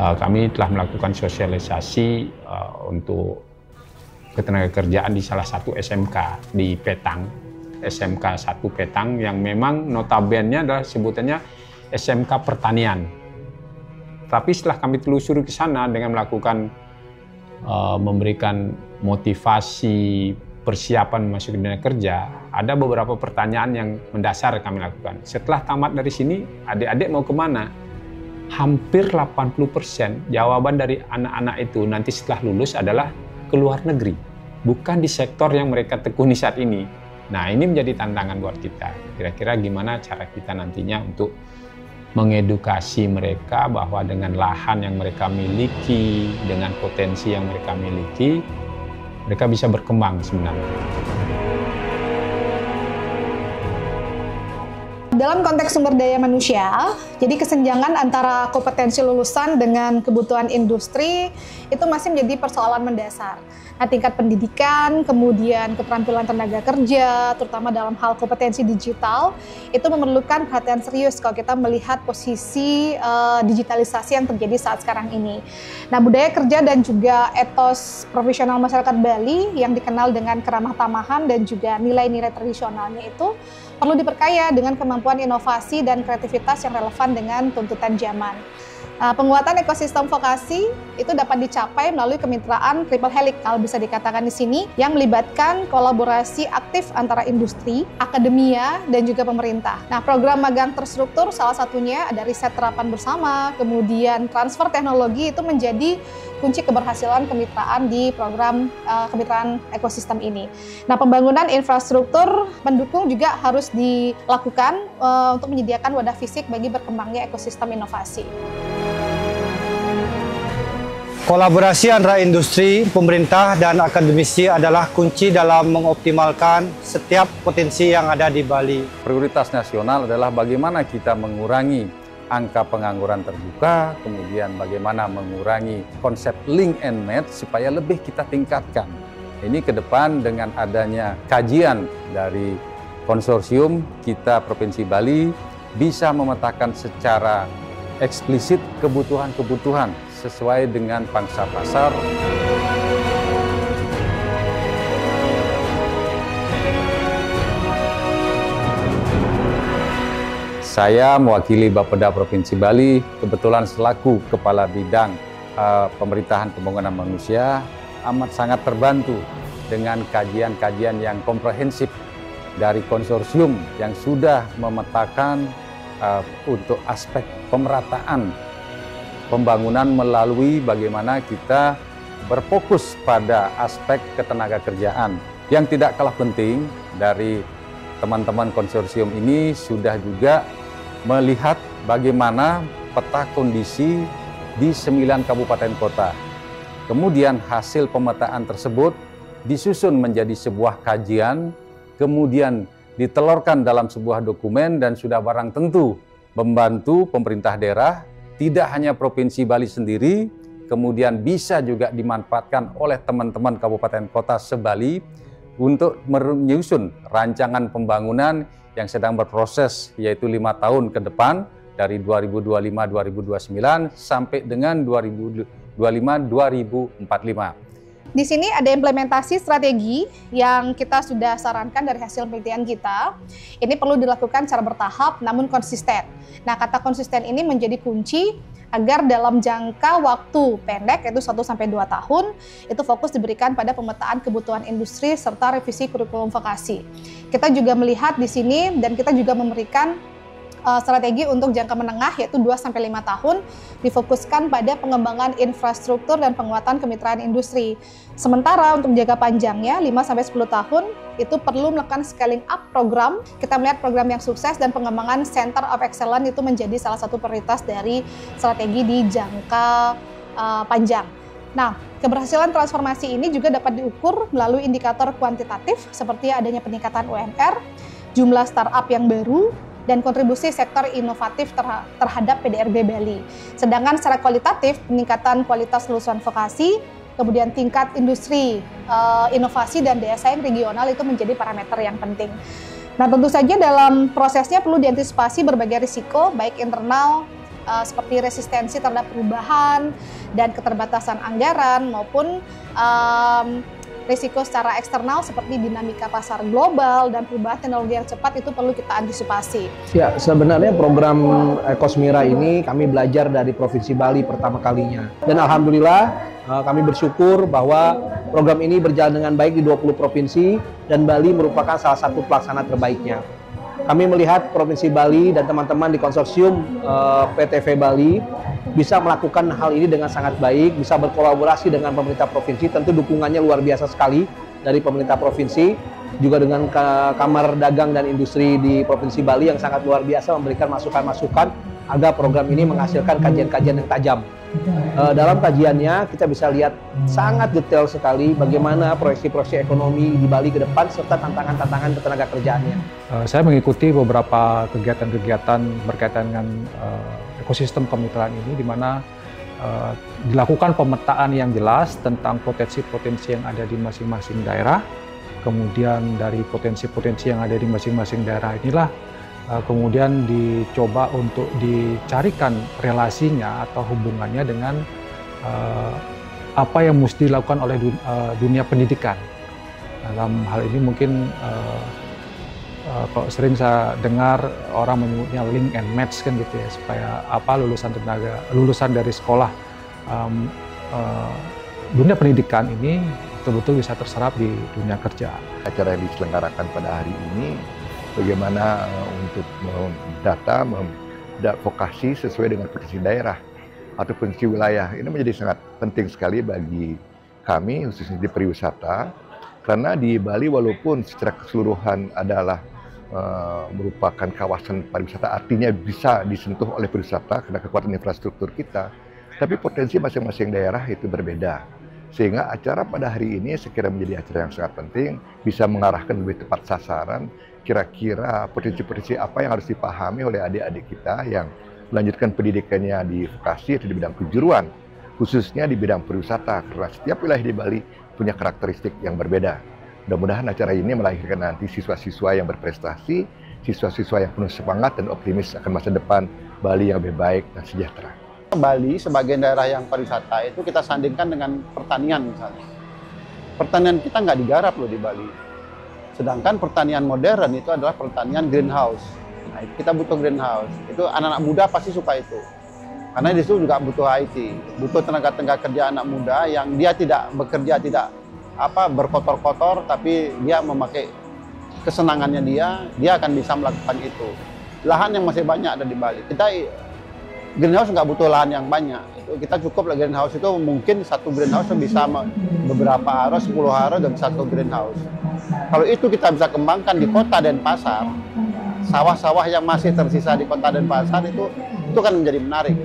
kami telah melakukan sosialisasi untuk ketenagakerjaan di salah satu SMK di Petang, SMK 1 Petang yang memang notabene adalah sebutannya SMK Pertanian. Tapi setelah kami telusuri ke sana dengan melakukan memberikan motivasi persiapan masuk ke dunia kerja, ada beberapa pertanyaan yang mendasar kami lakukan. Setelah tamat dari sini, adik-adik mau kemana? Hampir 80% jawaban dari anak-anak itu nanti setelah lulus adalah ke luar negeri, bukan di sektor yang mereka tekuni saat ini. Nah, ini menjadi tantangan buat kita. Kira-kira gimana cara kita nantinya untuk mengedukasi mereka bahwa dengan lahan yang mereka miliki, dengan potensi yang mereka miliki, mereka bisa berkembang sebenarnya. Dalam konteks sumber daya manusia, jadi kesenjangan antara kompetensi lulusan dengan kebutuhan industri itu masih menjadi persoalan mendasar. Nah, tingkat pendidikan, kemudian keterampilan tenaga kerja, terutama dalam hal kompetensi digital, itu memerlukan perhatian serius kalau kita melihat posisi digitalisasi yang terjadi saat sekarang ini. Nah, budaya kerja dan juga etos profesional masyarakat Bali yang dikenal dengan keramah tamahan dan juga nilai-nilai tradisionalnya itu perlu diperkaya dengan kemampuan inovasi dan kreativitas yang relevan dengan tuntutan zaman. Penguatan ekosistem vokasi itu dapat dicapai melalui kemitraan triple helix, kalau bisa dikatakan di sini, yang melibatkan kolaborasi aktif antara industri, akademia, dan juga pemerintah. Nah, program magang terstruktur salah satunya ada riset terapan bersama, kemudian transfer teknologi itu menjadi kunci keberhasilan kemitraan di program kemitraan ekosistem ini. Nah, pembangunan infrastruktur pendukung juga harus dilakukan untuk menyediakan wadah fisik bagi berkembangnya ekosistem inovasi. Kolaborasi antara industri, pemerintah, dan akademisi adalah kunci dalam mengoptimalkan setiap potensi yang ada di Bali. Prioritas nasional adalah bagaimana kita mengurangi angka pengangguran terbuka, kemudian bagaimana mengurangi konsep link and match supaya lebih kita tingkatkan. Ini ke depan dengan adanya kajian dari konsorsium kita Provinsi Bali bisa memetakan secara eksplisit kebutuhan-kebutuhan sesuai dengan pangsa pasar. Saya mewakili Bapeda Provinsi Bali, kebetulan selaku Kepala Bidang Pemerintahan Pembangunan Manusia, amat sangat terbantu dengan kajian-kajian yang komprehensif dari konsorsium yang sudah memetakan untuk aspek pemerataan pembangunan melalui bagaimana kita berfokus pada aspek ketenagakerjaan. Yang tidak kalah penting dari teman-teman konsorsium ini sudah juga melihat bagaimana peta kondisi di 9 kabupaten kota. Kemudian hasil pemetaan tersebut disusun menjadi sebuah kajian, kemudian ditelurkan dalam sebuah dokumen dan sudah barang tentu membantu pemerintah daerah, tidak hanya Provinsi Bali sendiri, kemudian bisa juga dimanfaatkan oleh teman-teman kabupaten kota se-Bali untuk menyusun rancangan pembangunan yang sedang berproses, yaitu 5 tahun ke depan dari 2025-2029 sampai dengan 2025-2045. Di sini ada implementasi strategi yang kita sudah sarankan dari hasil penelitian kita. Ini perlu dilakukan secara bertahap namun konsisten. Nah, kata konsisten ini menjadi kunci agar dalam jangka waktu pendek, yaitu 1-2 tahun, itu fokus diberikan pada pemetaan kebutuhan industri serta revisi kurikulum vokasi. Kita juga melihat di sini dan kita juga memberikan strategi untuk jangka menengah yaitu 2-5 tahun difokuskan pada pengembangan infrastruktur dan penguatan kemitraan industri. Sementara untuk jangka panjangnya 5-10 tahun itu perlu melakukan scaling up program. Kita melihat program yang sukses dan pengembangan Center of Excellence itu menjadi salah satu prioritas dari strategi di jangka panjang. Nah, keberhasilan transformasi ini juga dapat diukur melalui indikator kuantitatif seperti adanya peningkatan UMR, jumlah startup yang baru, dan kontribusi sektor inovatif terhadap PDRB Bali. Sedangkan secara kualitatif, peningkatan kualitas lulusan vokasi, kemudian tingkat industri, inovasi, dan daya saing regional itu menjadi parameter yang penting. Nah, tentu saja dalam prosesnya perlu diantisipasi berbagai risiko, baik internal seperti resistensi terhadap perubahan dan keterbatasan anggaran maupun risiko secara eksternal seperti dinamika pasar global dan perubahan teknologi yang cepat itu perlu kita antisipasi. Ya, sebenarnya program Ekosmira ini kami belajar dari Provinsi Bali pertama kalinya. Dan alhamdulillah kami bersyukur bahwa program ini berjalan dengan baik di 20 provinsi dan Bali merupakan salah satu pelaksana terbaiknya. Kami melihat Provinsi Bali dan teman-teman di konsorsium PTV Bali bisa melakukan hal ini dengan sangat baik, bisa berkolaborasi dengan pemerintah provinsi, tentu dukungannya luar biasa sekali dari pemerintah provinsi, juga dengan Kamar Dagang dan Industri di Provinsi Bali yang sangat luar biasa memberikan masukan-masukan agar program ini menghasilkan kajian-kajian yang tajam. Dalam kajiannya kita bisa lihat sangat detail sekali bagaimana proyeksi-proyeksi ekonomi di Bali ke depan serta tantangan-tantangan ketenaga kerjaannya. Saya mengikuti beberapa kegiatan-kegiatan berkaitan dengan ekosistem kemitraan ini, di mana dilakukan pemetaan yang jelas tentang potensi-potensi yang ada di masing-masing daerah. Kemudian dari potensi-potensi yang ada di masing-masing daerah inilah kemudian dicoba untuk dicarikan relasinya atau hubungannya dengan apa yang mesti dilakukan oleh dunia pendidikan. Dalam hal ini mungkin kalau sering saya dengar orang menyebutnya link and match kan gitu ya, supaya apa lulusan dari sekolah dunia pendidikan ini betul-betul bisa terserap di dunia kerja. Acara yang diselenggarakan pada hari ini bagaimana untuk mendata, vokasi sesuai dengan potensi daerah atau potensi wilayah. Ini menjadi sangat penting sekali bagi kami, khususnya di pariwisata, karena di Bali walaupun secara keseluruhan adalah merupakan kawasan pariwisata, artinya bisa disentuh oleh pariwisata karena kekuatan infrastruktur kita, tapi potensi masing-masing daerah itu berbeda. Sehingga acara pada hari ini sekira menjadi acara yang sangat penting, bisa mengarahkan lebih tepat sasaran, kira-kira potensi-potensi apa yang harus dipahami oleh adik-adik kita yang melanjutkan pendidikannya di vokasi atau di bidang kejuruan, khususnya di bidang pariwisata, karena setiap wilayah di Bali punya karakteristik yang berbeda. Mudah-mudahan acara ini melahirkan nanti siswa-siswa yang berprestasi, siswa-siswa yang penuh semangat dan optimis akan masa depan Bali yang lebih baik dan sejahtera. Bali sebagai daerah yang pariwisata itu kita sandingkan dengan pertanian misalnya. Pertanian kita nggak digarap loh di Bali. Sedangkan pertanian modern itu adalah pertanian greenhouse. Nah, kita butuh greenhouse. Itu anak-anak muda pasti suka itu. Karena di situ juga butuh IT, butuh tenaga kerja anak muda yang dia tidak bekerja berkotor-kotor, tapi dia memakai kesenangannya dia akan bisa melakukan itu. Lahan yang masih banyak ada di Bali. Kita greenhouse nggak butuh lahan yang banyak. Kita cukup lah greenhouse itu mungkin satu greenhouse bisa beberapa aro, 10 aro dan satu greenhouse. Kalau itu kita bisa kembangkan di kota Denpasar, sawah-sawah yang masih tersisa di kota Denpasar itu kan menjadi menarik.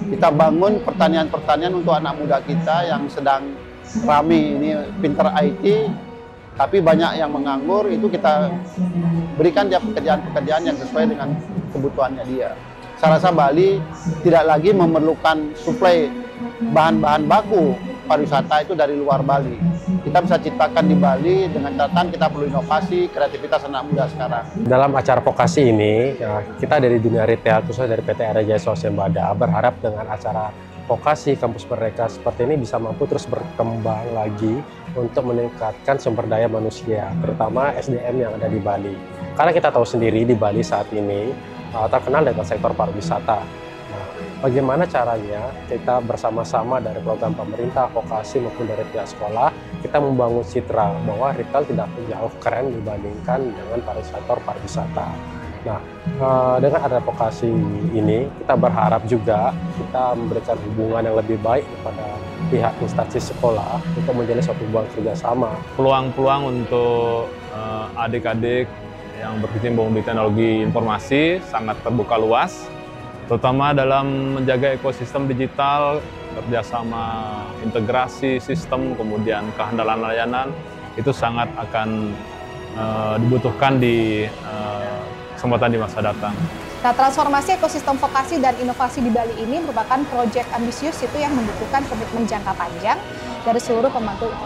Kita bangun pertanian-pertanian untuk anak muda kita yang sedang rame ini pinter IT, tapi banyak yang menganggur, itu kita berikan dia pekerjaan-pekerjaan yang sesuai dengan kebutuhannya dia. Saya rasa Bali tidak lagi memerlukan suplai bahan-bahan baku pariwisata itu dari luar Bali. Kita bisa ciptakan di Bali dengan catatan kita perlu inovasi, kreativitas anak muda sekarang. Dalam acara vokasi ini, kita dari dunia retail, khususnya dari PT Air Jaya Swasembada, berharap dengan acara vokasi kampus mereka seperti ini bisa mampu terus berkembang lagi untuk meningkatkan sumber daya manusia, terutama SDM yang ada di Bali. Karena kita tahu sendiri di Bali saat ini terkenal dengan sektor pariwisata. Nah, bagaimana caranya kita bersama-sama dari program pemerintah, vokasi maupun dari pihak sekolah, kita membangun citra bahwa retail tidak jauh keren dibandingkan dengan sektor pariwisata. Nah, dengan ada vokasi ini, kita berharap juga kita memberikan hubungan yang lebih baik kepada pihak instansi sekolah untuk menjalin suatu hubungan kerjasama. Peluang-peluang untuk adik-adik yang berkecimpung di teknologi informasi sangat terbuka luas, terutama dalam menjaga ekosistem digital, kerjasama integrasi sistem, kemudian kehandalan layanan, itu sangat akan dibutuhkan di kesempatan di masa datang. Nah, transformasi ekosistem vokasi dan inovasi di Bali ini merupakan proyek ambisius itu yang membutuhkan komitmen jangka panjang dari seluruh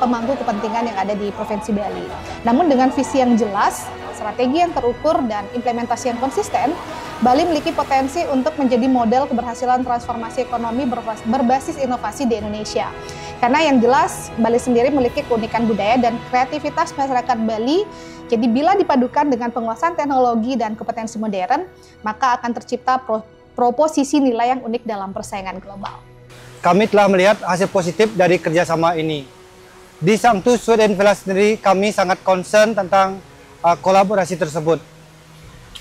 pemangku kepentingan yang ada di Provinsi Bali. Namun dengan visi yang jelas, strategi yang terukur dan implementasi yang konsisten, Bali memiliki potensi untuk menjadi model keberhasilan transformasi ekonomi berbasis inovasi di Indonesia. Karena yang jelas, Bali sendiri memiliki keunikan budaya dan kreativitas masyarakat Bali. Jadi bila dipadukan dengan penguasaan teknologi dan kompetensi modern, maka akan tercipta proposisi nilai yang unik dalam persaingan global. Kami telah melihat hasil positif dari kerjasama ini. Di Sangtu Sweden Villa sendiri, kami sangat concern tentang kolaborasi tersebut.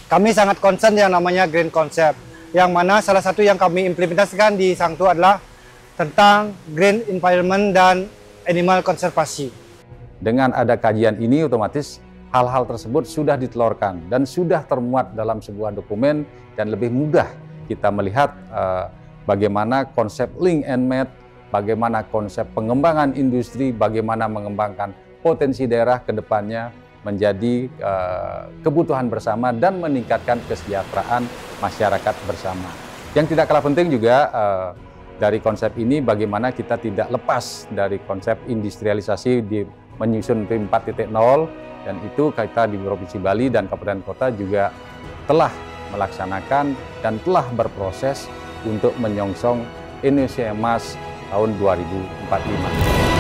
Kami sangat concern yang namanya Green Concept, yang mana salah satu yang kami implementasikan di Sangtu adalah tentang green environment dan animal konservasi. Dengan ada kajian ini, otomatis hal-hal tersebut sudah ditelurkan dan sudah termuat dalam sebuah dokumen dan lebih mudah kita melihat bagaimana konsep link and match, bagaimana konsep pengembangan industri, bagaimana mengembangkan potensi daerah ke depannya menjadi kebutuhan bersama dan meningkatkan kesejahteraan masyarakat bersama. Yang tidak kalah penting juga dari konsep ini bagaimana kita tidak lepas dari konsep industrialisasi di menyusun PIM 4.0, dan itu kita di Provinsi Bali dan Kabupaten Kota juga telah melaksanakan dan telah berproses untuk menyongsong Indonesia Emas tahun 2045.